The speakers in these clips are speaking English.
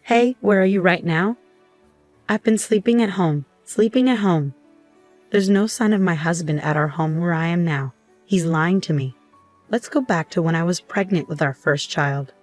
Hey, where are you right now? I've been sleeping at home. There's no sign of my husband at our home where I am now. He's lying to me. Let's go back to when I was pregnant with our first child.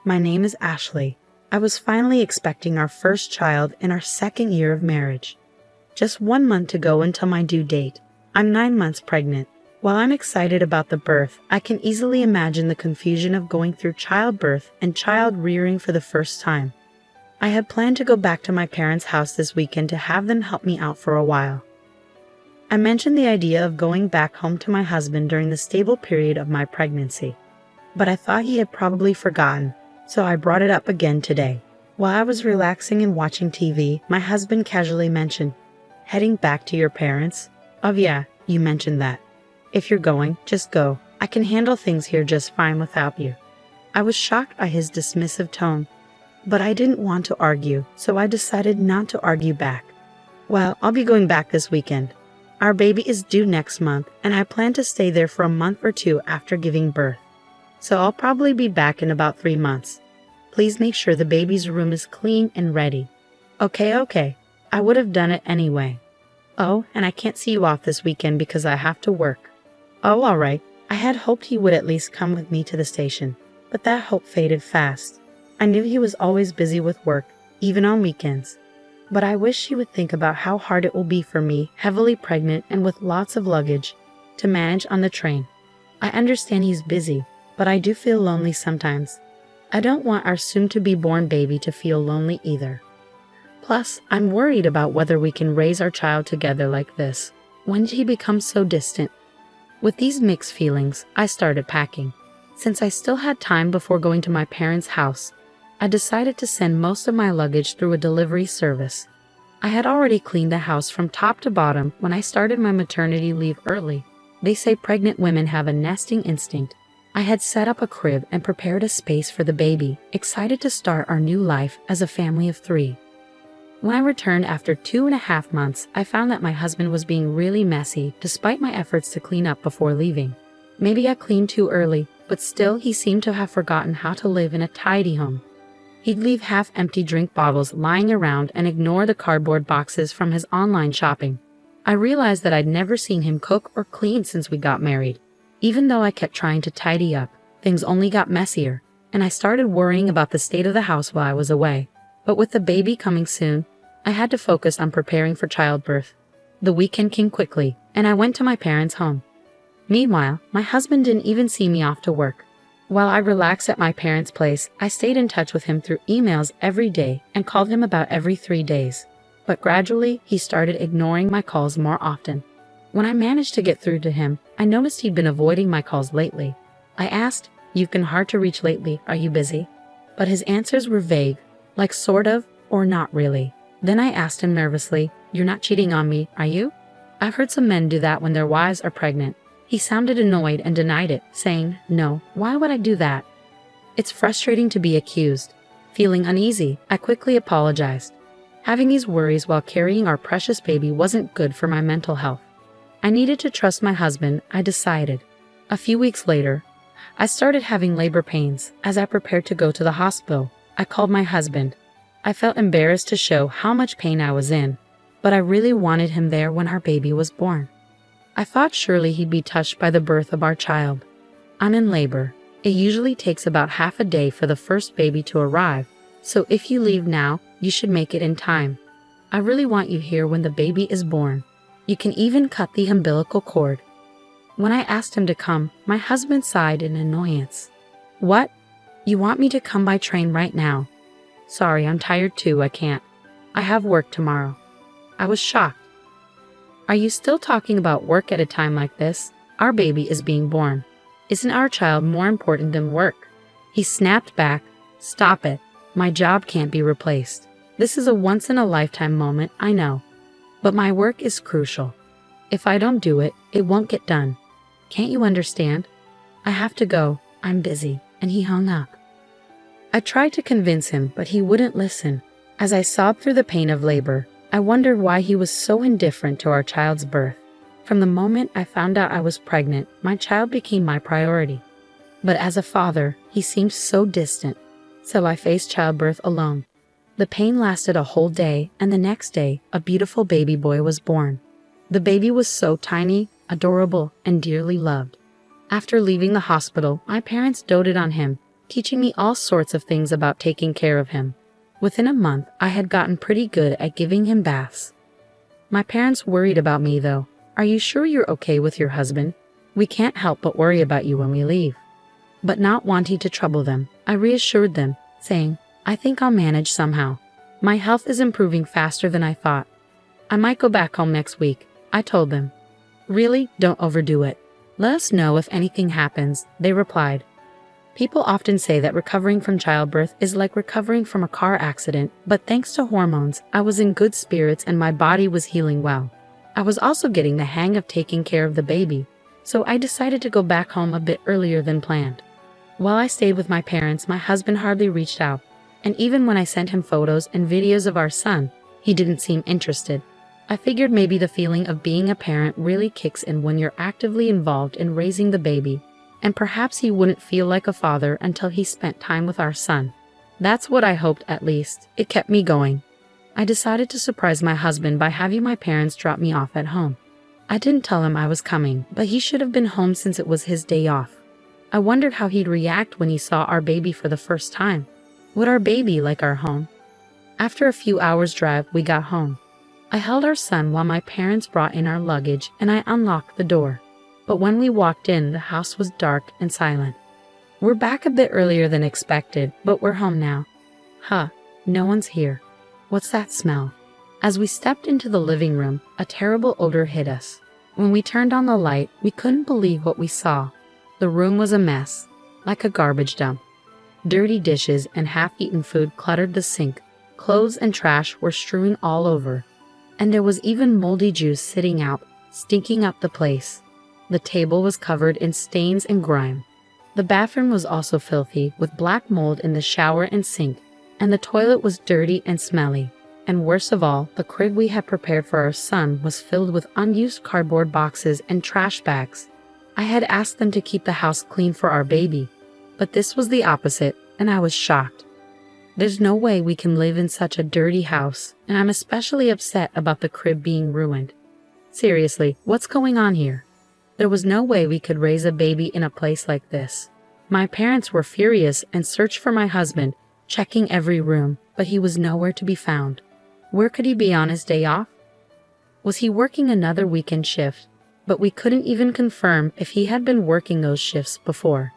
My name is Ashley. I was finally expecting our first child in our second year of marriage. Just 1 month to go until my due date. I'm 9 months pregnant. While I'm excited about the birth, I can easily imagine the confusion of going through childbirth and child rearing for the first time. I had planned to go back to my parents' house this weekend to have them help me out for a while. I mentioned the idea of going back home to my husband during the stable period of my pregnancy, but I thought he had probably forgotten, so I brought it up again today. While I was relaxing and watching TV, my husband casually mentioned, "Heading back to your parents? Oh yeah, you mentioned that. If you're going, just go. I can handle things here just fine without you." I was shocked by his dismissive tone, but I didn't want to argue, so I decided not to argue back. "Well, I'll be going back this weekend. Our baby is due next month, and I plan to stay there for a month or two after giving birth. So I'll probably be back in about 3 months. Please make sure the baby's room is clean and ready." Okay. I would have done it anyway. "Oh, and I can't see you off this weekend because I have to work." "Oh, all right." I had hoped he would at least come with me to the station, but that hope faded fast. I knew he was always busy with work, even on weekends. But I wish he would think about how hard it will be for me, heavily pregnant and with lots of luggage, to manage on the train. I understand he's busy, but I do feel lonely sometimes. I don't want our soon-to-be-born baby to feel lonely either. Plus, I'm worried about whether we can raise our child together like this. When did he become so distant? With these mixed feelings, I started packing. Since I still had time before going to my parents' house, I decided to send most of my luggage through a delivery service. I had already cleaned the house from top to bottom when I started my maternity leave early. They say pregnant women have a nesting instinct. I had set up a crib and prepared a space for the baby, excited to start our new life as a family of 3. When I returned after 2.5 months, I found that my husband was being really messy despite my efforts to clean up before leaving. Maybe I cleaned too early, but still he seemed to have forgotten how to live in a tidy home. He'd leave half-empty drink bottles lying around and ignore the cardboard boxes from his online shopping. I realized that I'd never seen him cook or clean since we got married. Even though I kept trying to tidy up, things only got messier, and I started worrying about the state of the house while I was away. But with the baby coming soon, I had to focus on preparing for childbirth. The weekend came quickly, and I went to my parents' home. Meanwhile, my husband didn't even see me off to work. While I relaxed at my parents' place, I stayed in touch with him through emails every day and called him about every 3 days. But gradually, he started ignoring my calls more often. When I managed to get through to him, I noticed he'd been avoiding my calls lately. I asked, "You've been hard to reach lately, are you busy?" But his answers were vague, like sort of, or not really. Then I asked him nervously, "You're not cheating on me, are you?" I've heard some men do that when their wives are pregnant. He sounded annoyed and denied it, saying, "No, why would I do that?" It's frustrating to be accused. Feeling uneasy, I quickly apologized. Having these worries while carrying our precious baby wasn't good for my mental health. I needed to trust my husband, I decided. A few weeks later, I started having labor pains. As I prepared to go to the hospital, I called my husband. I felt embarrassed to show how much pain I was in, but I really wanted him there when our baby was born. I thought surely he'd be touched by the birth of our child. I'm in labor. It usually takes about half a day for the first baby to arrive, so if you leave now, you should make it in time. I really want you here when the baby is born. You can even cut the umbilical cord. When I asked him to come, my husband sighed in annoyance. "What? You want me to come by train right now?" "Sorry, I'm tired too, I can't. I have work tomorrow." I was shocked. "Are you still talking about work at a time like this? Our baby is being born. Isn't our child more important than work?" He snapped back, "Stop it. My job can't be replaced. This is a once-in-a-lifetime moment, I know. But my work is crucial. If I don't do it, it won't get done. Can't you understand? I have to go. I'm busy." And he hung up. I tried to convince him, but he wouldn't listen. As I sobbed through the pain of labor, I wondered why he was so indifferent to our child's birth. From the moment I found out I was pregnant, my child became my priority. But as a father, he seemed so distant, so I faced childbirth alone. The pain lasted a whole day, and the next day, a beautiful baby boy was born. The baby was so tiny, adorable, and dearly loved. After leaving the hospital, my parents doted on him, teaching me all sorts of things about taking care of him. Within a month, I had gotten pretty good at giving him baths. My parents worried about me though. "Are you sure you're okay with your husband? We can't help but worry about you when we leave." But not wanting to trouble them, I reassured them, saying, "I think I'll manage somehow. My health is improving faster than I thought. I might go back home next week," I told them. "Really, don't overdo it. Let us know if anything happens," they replied. People often say that recovering from childbirth is like recovering from a car accident, but thanks to hormones, I was in good spirits and my body was healing well. I was also getting the hang of taking care of the baby, so I decided to go back home a bit earlier than planned. While I stayed with my parents, my husband hardly reached out, and even when I sent him photos and videos of our son, he didn't seem interested. I figured maybe the feeling of being a parent really kicks in when you're actively involved in raising the baby, and perhaps he wouldn't feel like a father until he spent time with our son. That's what I hoped, at least. It kept me going. I decided to surprise my husband by having my parents drop me off at home. I didn't tell him I was coming, but he should have been home since it was his day off. I wondered how he'd react when he saw our baby for the first time. Would our baby like our home? After a few hours' drive, we got home. I held our son while my parents brought in our luggage and I unlocked the door. But when we walked in, the house was dark and silent. We're back a bit earlier than expected, but we're home now. No one's here. What's that smell? As we stepped into the living room, a terrible odor hit us. When we turned on the light, we couldn't believe what we saw. The room was a mess, like a garbage dump. Dirty dishes and half-eaten food cluttered the sink. Clothes and trash were strewing all over. And there was even moldy juice sitting out, stinking up the place. The table was covered in stains and grime. The bathroom was also filthy, with black mold in the shower and sink, and the toilet was dirty and smelly. And worst of all, the crib we had prepared for our son was filled with unused cardboard boxes and trash bags. I had asked them to keep the house clean for our baby, but this was the opposite, and I was shocked. There's no way we can live in such a dirty house, and I'm especially upset about the crib being ruined. Seriously, what's going on here? There was no way we could raise a baby in a place like this. My parents were furious and searched for my husband, checking every room, but he was nowhere to be found. Where could he be on his day off? Was he working another weekend shift? But we couldn't even confirm if he had been working those shifts before.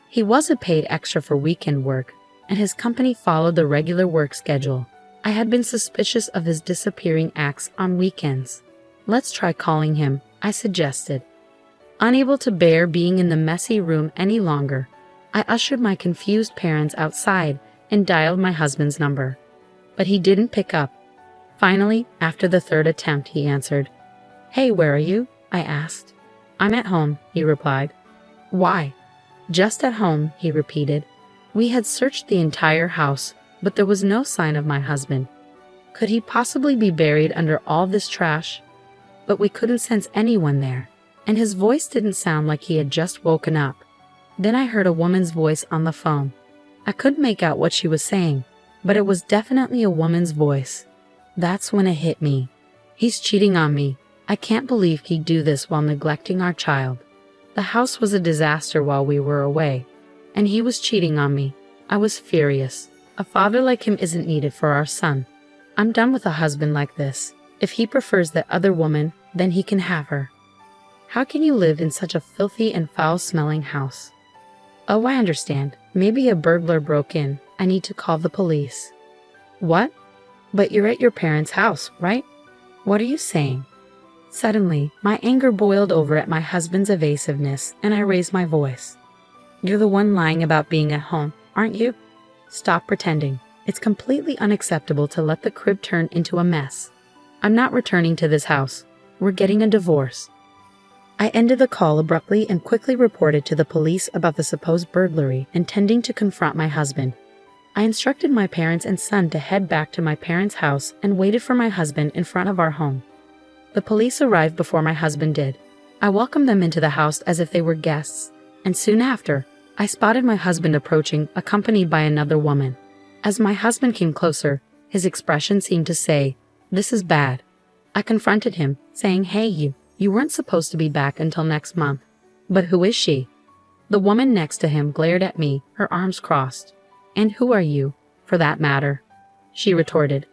He wasn't paid extra for weekend work, and his company followed the regular work schedule. I had been suspicious of his disappearing acts on weekends. "Let's try calling him," I suggested. Unable to bear being in the messy room any longer, I ushered my confused parents outside and dialed my husband's number. But he didn't pick up. Finally, after the third attempt, he answered. "Hey, where are you?" I asked. "I'm at home," he replied. "Why?" "Just at home," he repeated. We had searched the entire house, but there was no sign of my husband. Could he possibly be buried under all this trash? But we couldn't sense anyone there, and his voice didn't sound like he had just woken up. Then I heard a woman's voice on the phone. I couldn't make out what she was saying, but it was definitely a woman's voice. That's when it hit me. He's cheating on me. I can't believe he'd do this while neglecting our child. The house was a disaster while we were away, and he was cheating on me. I was furious. A father like him isn't needed for our son. I'm done with a husband like this. If he prefers that other woman, then he can have her. How can you live in such a filthy and foul-smelling house? Oh, I understand. Maybe a burglar broke in. I need to call the police. What? But you're at your parents' house, right? What are you saying? Suddenly, my anger boiled over at my husband's evasiveness, and I raised my voice. You're the one lying about being at home, aren't you? Stop pretending. It's completely unacceptable to let the crib turn into a mess. I'm not returning to this house. We're getting a divorce. I ended the call abruptly and quickly reported to the police about the supposed burglary, intending to confront my husband. I instructed my parents and son to head back to my parents' house and waited for my husband in front of our home. The police arrived before my husband did. I welcomed them into the house as if they were guests, and soon after, I spotted my husband approaching, accompanied by another woman. As my husband came closer, His expression seemed to say, "This is bad." I confronted him, saying, "Hey, you weren't supposed to be back until next month." "But who is she?" The woman next to him glared at me, her arms crossed. "And who are you, for that matter?" she retorted.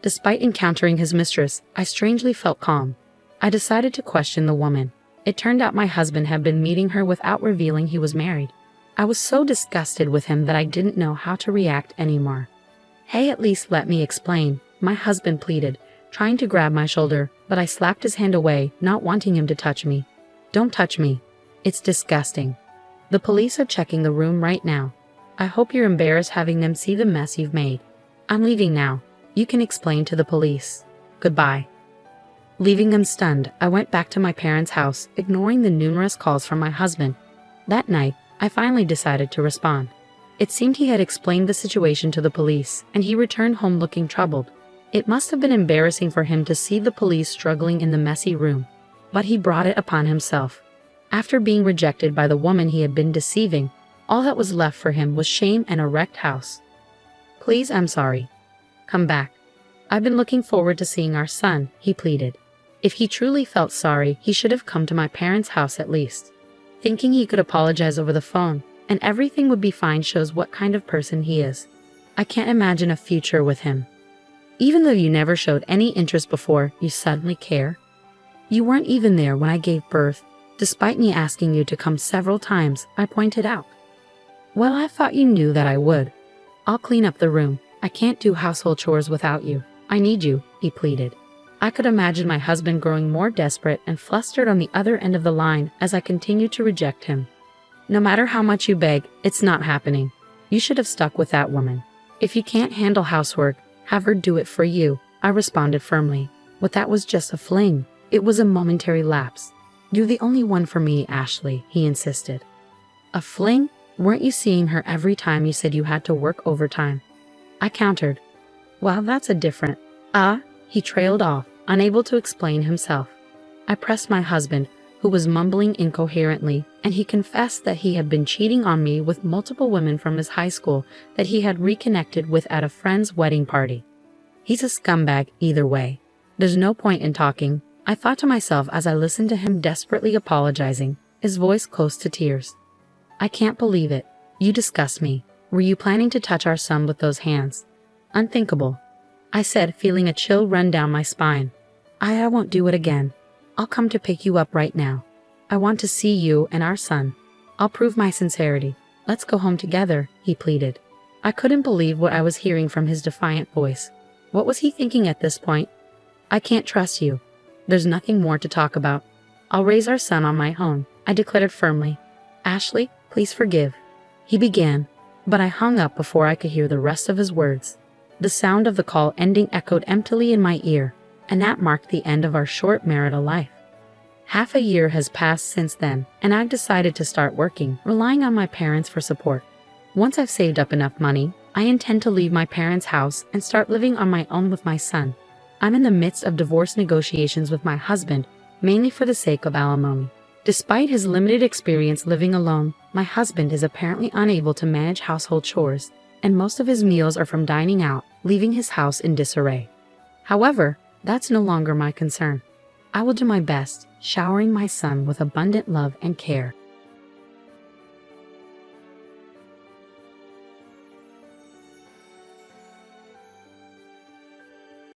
Despite encountering his mistress, I strangely felt calm. I decided to question the woman. It turned out my husband had been meeting her without revealing he was married. I was so disgusted with him that I didn't know how to react anymore. "Hey, at least let me explain," my husband pleaded, trying to grab my shoulder, but I slapped his hand away, not wanting him to touch me. "Don't touch me. It's disgusting. The police are checking the room right now. I hope you're embarrassed having them see the mess you've made. I'm leaving now. You can explain to the police. Goodbye." Leaving them stunned, I went back to my parents' house, ignoring the numerous calls from my husband. That night, I finally decided to respond. It seemed he had explained the situation to the police, and he returned home looking troubled. It must have been embarrassing for him to see the police struggling in the messy room, but he brought it upon himself. After being rejected by the woman he had been deceiving, all that was left for him was shame and a wrecked house. "Please, I'm sorry. Come back. I've been looking forward to seeing our son," he pleaded. If he truly felt sorry, he should have come to my parents' house at least. Thinking he could apologize over the phone, and everything would be fine shows what kind of person he is. I can't imagine a future with him. Even though you never showed any interest before, you suddenly care? You weren't even there when I gave birth, despite me asking you to come several times, I pointed out. "Well, I thought you knew that I would. I'll clean up the room. I can't do household chores without you. I need you," he pleaded. I could imagine my husband growing more desperate and flustered on the other end of the line as I continued to reject him. "No matter how much you beg, it's not happening. You should have stuck with that woman. If you can't handle housework, have her do it for you," I responded firmly. "But that was just a fling. It was a momentary lapse. You're the only one for me, Ashley," he insisted. "A fling? Weren't you seeing her every time you said you had to work overtime?" I countered. "Well, that's a different..." He trailed off, unable to explain himself. I pressed my husband, who was mumbling incoherently, and he confessed that he had been cheating on me with multiple women from his high school that he had reconnected with at a friend's wedding party. He's a scumbag either way. There's no point in talking, I thought to myself as I listened to him desperately apologizing, his voice close to tears. "I can't believe it. You disgust me. Were you planning to touch our son with those hands?" "Unthinkable," I said, feeling a chill run down my spine. I won't do it again. I'll come to pick you up right now. I want to see you and our son. I'll prove my sincerity. Let's go home together," he pleaded. I couldn't believe what I was hearing from his defiant voice. What was he thinking at this point? "I can't trust you. There's nothing more to talk about. I'll raise our son on my own," I declared firmly. "Ashley, please forgive," he began, but I hung up before I could hear the rest of his words. The sound of the call ending echoed emptily in my ear, and that marked the end of our short marital life. Half a year has passed since then, and I've decided to start working, relying on my parents for support. Once I've saved up enough money, I intend to leave my parents' house and start living on my own with my son. I'm in the midst of divorce negotiations with my husband, mainly for the sake of alimony. Despite his limited experience living alone, my husband is apparently unable to manage household chores, and most of his meals are from dining out, leaving his house in disarray. However, that's no longer my concern. I will do my best, showering my son with abundant love and care.